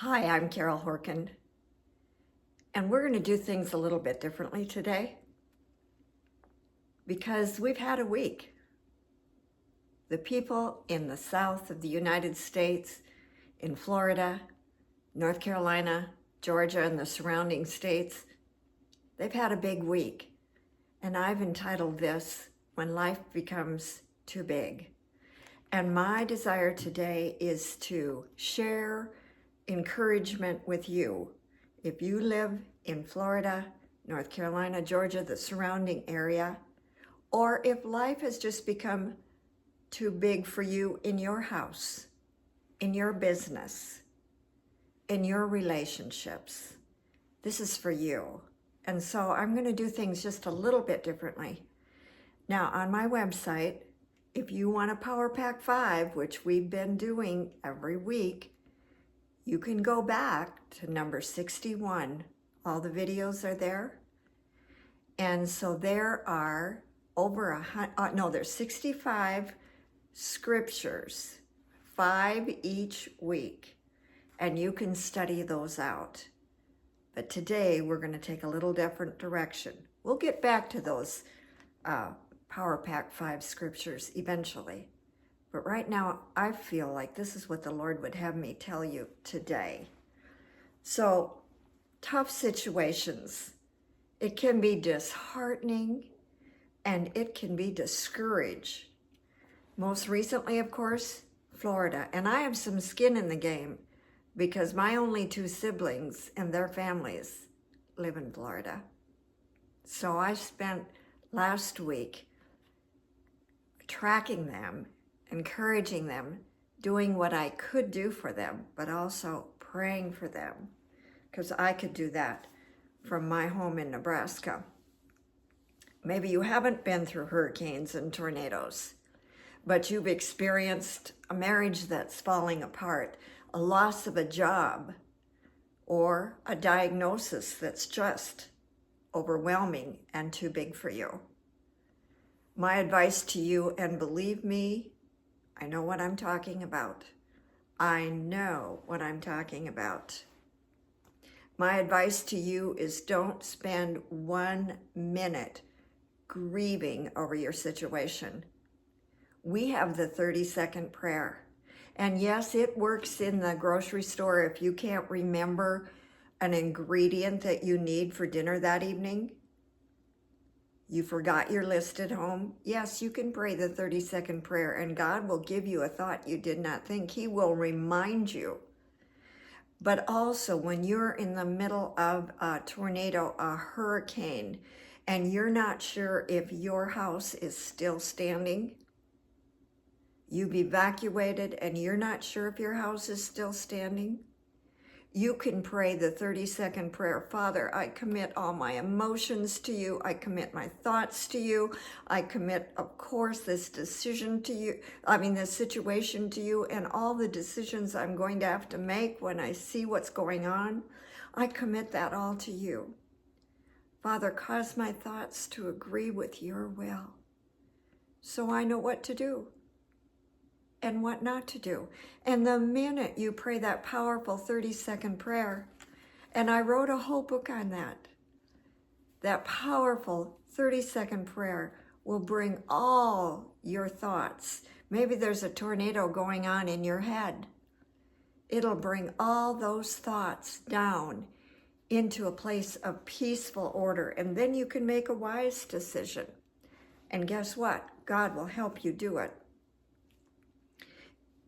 Hi, I'm Carol Horkin, and we're going to do things a little bit differently today because we've had a week. The people in the south of the United States, in Florida, North Carolina, Georgia, and the surrounding states, they've had a big week. And I've entitled this, When Life Becomes Too Big. And my desire today is to share encouragement with you. If you live in Florida, North Carolina, Georgia, the surrounding area, or if life has just become too big for you in your house, in your business, in your relationships, this is for you. And so I'm going to do things just a little bit differently. Now, on my website, if you want a Power Pack 5, which we've been doing every week, you can go back to number 61. All the videos are there. And so there are there's 65 scriptures, 5 each week, and you can study those out. But today we're going to take a little different direction. We'll get back to those Power Pack 5 scriptures eventually. But right now, I feel like this is what the Lord would have me tell you today. So, tough situations. It can be disheartening and it can be discouraging. Most recently, of course, Florida. And I have some skin in the game because my only 2 siblings and their families live in Florida. So I spent last week tracking them, encouraging them, doing what I could do for them, but also praying for them, because I could do that from my home in Nebraska. Maybe you haven't been through hurricanes and tornadoes, but you've experienced a marriage that's falling apart, a loss of a job, or a diagnosis that's just overwhelming and too big for you. My advice to you, and believe me, I know what I'm talking about. I know what I'm talking about. My advice to you is don't spend 1 minute grieving over your situation. We have the 30-second prayer. And yes, it works in the grocery store if you can't remember an ingredient that you need for dinner that evening. You forgot your list at home. Yes, you can pray the 30-second prayer and God will give you a thought you did not think. He will remind you. But also when you're in the middle of a tornado, a hurricane, and you're not sure if your house is still standing, you've evacuated and you're not sure if your house is still standing, you can pray the 30-second prayer. Father, I commit all my emotions to you. I commit my thoughts to you. I commit, of course, this situation to you and all the decisions I'm going to have to make when I see what's going on. I commit that all to you. Father, cause my thoughts to agree with your will so I know what to do and what not to do. And the minute you pray that powerful 30-second prayer, and I wrote a whole book on that powerful 30-second prayer will bring all your thoughts. Maybe there's a tornado going on in your head. It'll bring all those thoughts down into a place of peaceful order, and then you can make a wise decision. And guess what? God will help you do it.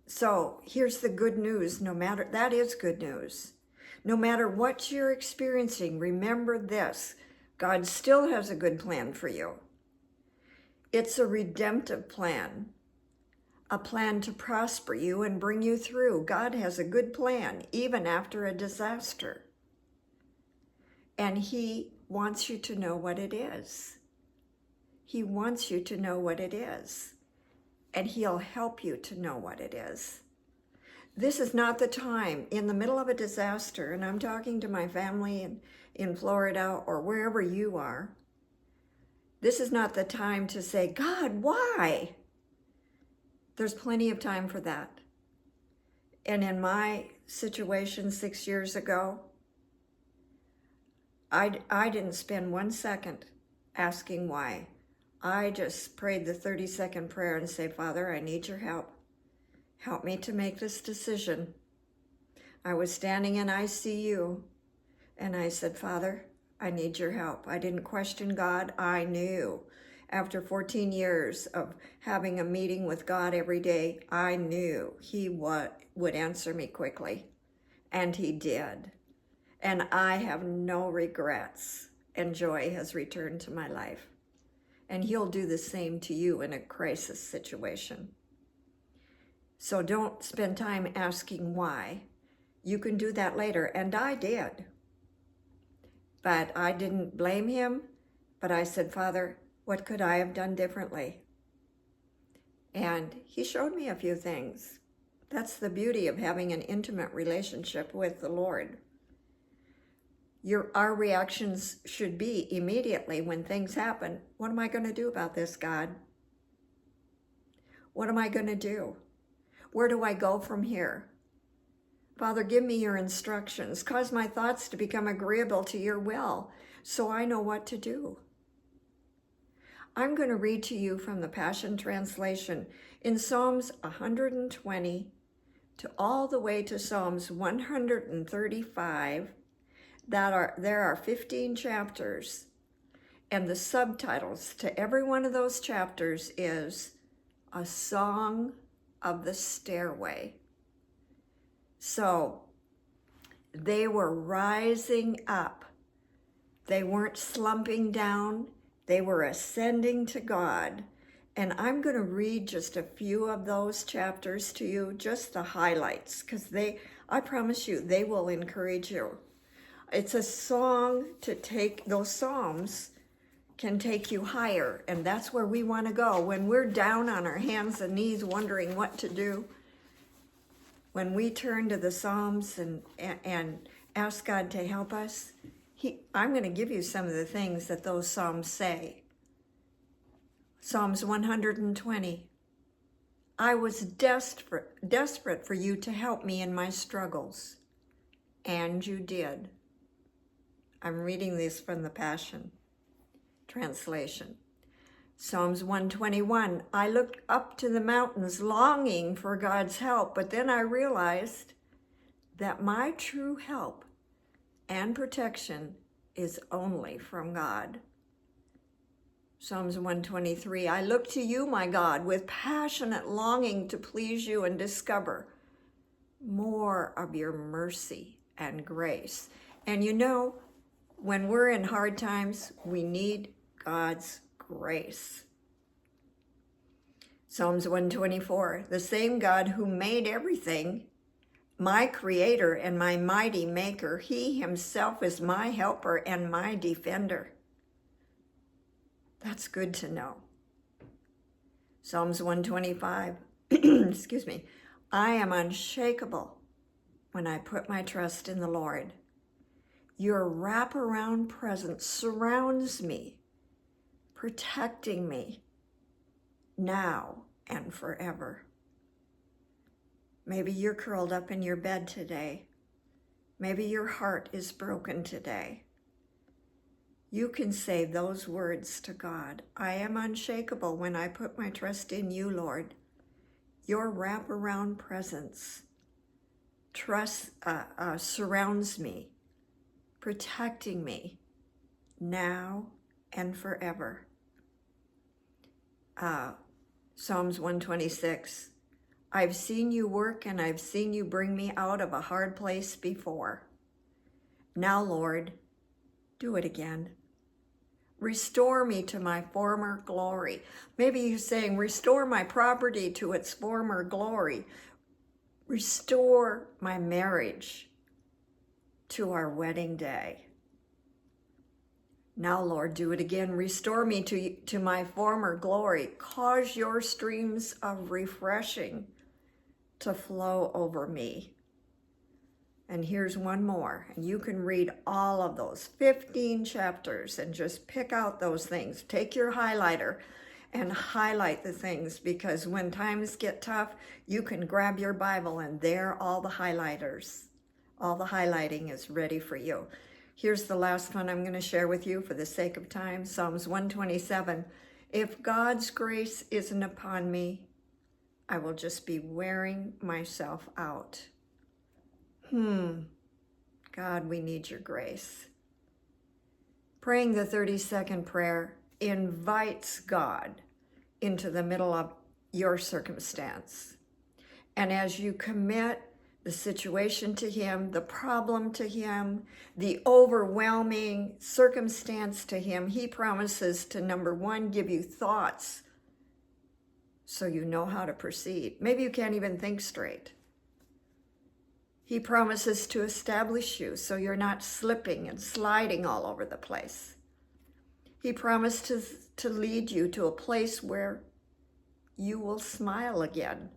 So here's the good news, that is good news. No matter what you're experiencing, remember this, God still has a good plan for you. It's a redemptive plan, a plan to prosper you and bring you through. God has a good plan, even after a disaster. And He wants you to know what it is. He wants you to know what it is. And He'll help you to know what it is. This is not the time in the middle of a disaster, and I'm talking to my family in Florida or wherever you are. This is not the time to say, God, why? There's plenty of time for that. And in my situation 6 years ago, I didn't spend 1 second asking why. I just prayed the 30-second prayer and say, Father, I need your help. Help me to make this decision. I was standing in ICU, and I said, Father, I need your help. I didn't question God. I knew. After 14 years of having a meeting with God every day, I knew he would answer me quickly. And he did. And I have no regrets. And joy has returned to my life. And he'll do the same to you in a crisis situation. So don't spend time asking why. You can do that later. And I did. But I didn't blame him. But I said, Father, what could I have done differently? And he showed me a few things. That's the beauty of having an intimate relationship with the Lord. Our reactions should be immediately when things happen. What am I going to do about this, God? What am I going to do? Where do I go from here? Father, give me your instructions. Cause my thoughts to become agreeable to your will so I know what to do. I'm going to read to you from the Passion Translation in Psalms 120 to all the way to Psalms 135. There are 15 chapters, and the subtitles to every one of those chapters is A Song of the Stairway. So they were rising up. They weren't slumping down. They were ascending to God. And I'm going to read just a few of those chapters to you, just the highlights, because I promise you, they will encourage you. It's a song to take, those Psalms can take you higher, and that's where we want to go. When we're down on our hands and knees wondering what to do, when we turn to the Psalms and ask God to help us, I'm going to give you some of the things that those Psalms say. Psalms 120. I was desperate for you to help me in my struggles, and you did. I'm reading this from the Passion Translation. Psalms 121, I looked up to the mountains longing for God's help, but then I realized that my true help and protection is only from God. Psalms 123, I look to you, my God, with passionate longing to please you and discover more of your mercy and grace. And you know, when we're in hard times, we need God's grace. Psalms 124, the same God who made everything, my creator and my mighty maker, he himself is my helper and my defender. That's good to know. Psalms 125, excuse me, I am unshakable when I put my trust in the Lord. Your wraparound presence surrounds me, protecting me now and forever. Maybe you're curled up in your bed today. Maybe your heart is broken today. You can say those words to God. I am unshakable when I put my trust in you, Lord. Your wraparound presence surrounds me, protecting me now and forever. Psalms 126. I've seen you work and I've seen you bring me out of a hard place before. Now, Lord, do it again. Restore me to my former glory. Maybe you're saying, restore my property to its former glory. Restore my marriage to our wedding day. Now, Lord, do it again. Restore me to my former glory. Cause your streams of refreshing to flow over me. And here's one more, and you can read all of those 15 chapters and just pick out those things. Take your highlighter and highlight the things, because when times get tough, you can grab your Bible and there all the highlighters. All the highlighting is ready for you. Here's the last one I'm going to share with you for the sake of time. Psalms 127. If God's grace isn't upon me, I will just be wearing myself out. God, we need your grace. Praying the 30-second prayer invites God into the middle of your circumstance. And as you commit the situation to him, the problem to him, the overwhelming circumstance to him, he promises to, number one, give you thoughts so you know how to proceed. Maybe you can't even think straight. He promises to establish you so you're not slipping and sliding all over the place. He promises to lead you to a place where you will smile again,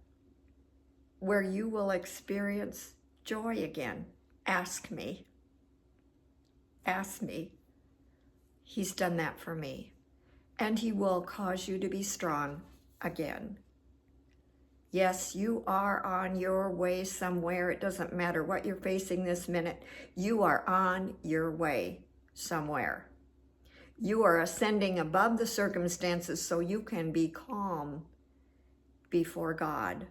where you will experience joy again. Ask me. Ask me. He's done that for me. And he will cause you to be strong again. Yes, you are on your way somewhere. It doesn't matter what you're facing this minute. You are on your way somewhere. You are ascending above the circumstances so you can be calm before God.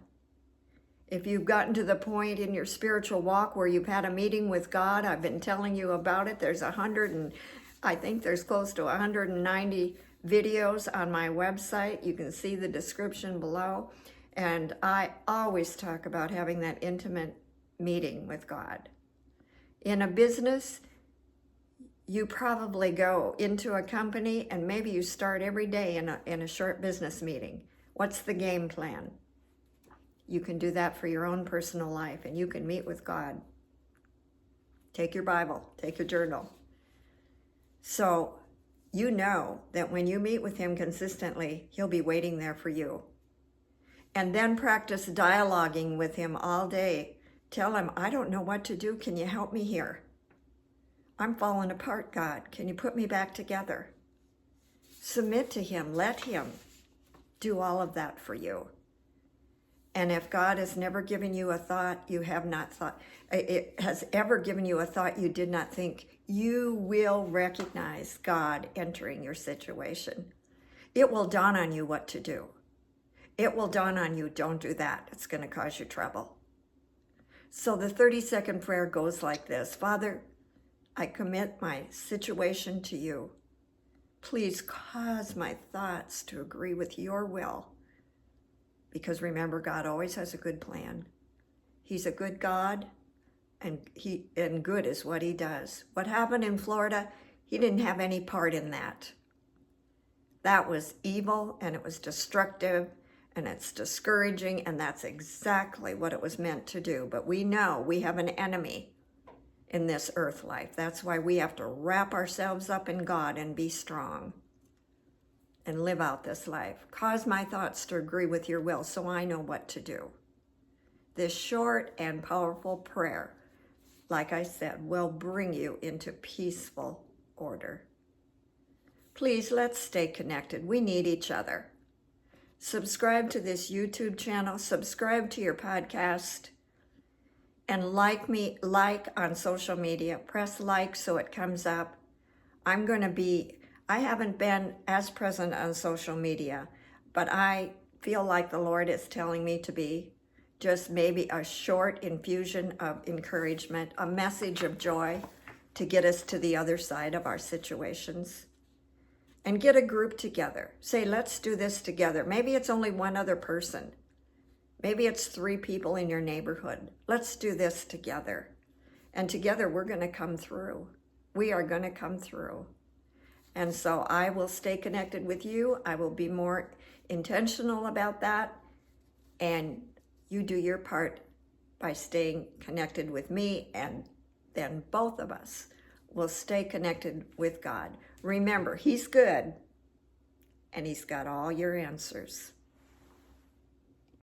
If you've gotten to the point in your spiritual walk where you've had a meeting with God, I've been telling you about it. There's I think there's close to 190 videos on my website. You can see the description below. And I always talk about having that intimate meeting with God. In a business, you probably go into a company and maybe you start every day in a short business meeting. What's the game plan? You can do that for your own personal life, and you can meet with God. Take your Bible, take your journal. So you know that when you meet with him consistently, he'll be waiting there for you. And then practice dialoguing with him all day. Tell him, I don't know what to do. Can you help me here? I'm falling apart, God. Can you put me back together? Submit to him. Let him do all of that for you. And if God has never given you a thought you have not thought, it has ever given you a thought you did not think, you will recognize God entering your situation. It will dawn on you what to do. It will dawn on you, don't do that. It's going to cause you trouble. So the 30-second prayer goes like this. Father, I commit my situation to you. Please cause my thoughts to agree with your will. Because remember, God always has a good plan. He's a good God, and good is what he does. What happened in Florida, he didn't have any part in that. That was evil, and it was destructive, and it's discouraging, and that's exactly what it was meant to do. But we know we have an enemy in this earth life. That's why we have to wrap ourselves up in God and be strong and live out this life. Cause my thoughts to agree with your will so I know what to do. This short and powerful prayer, like I said, will bring you into peaceful order. Please, let's stay connected. We need each other. Subscribe to this YouTube channel, subscribe to your podcast, and like on social media. Press like so it comes up. I haven't been as present on social media, but I feel like the Lord is telling me to be. Just maybe a short infusion of encouragement, a message of joy to get us to the other side of our situations. And get a group together. Say, let's do this together. Maybe it's only one other person. Maybe it's 3 people in your neighborhood. Let's do this together. And together we're going to come through. We are going to come through. And so I will stay connected with you. I will be more intentional about that. And you do your part by staying connected with me, and then both of us will stay connected with God. Remember, he's good, and he's got all your answers.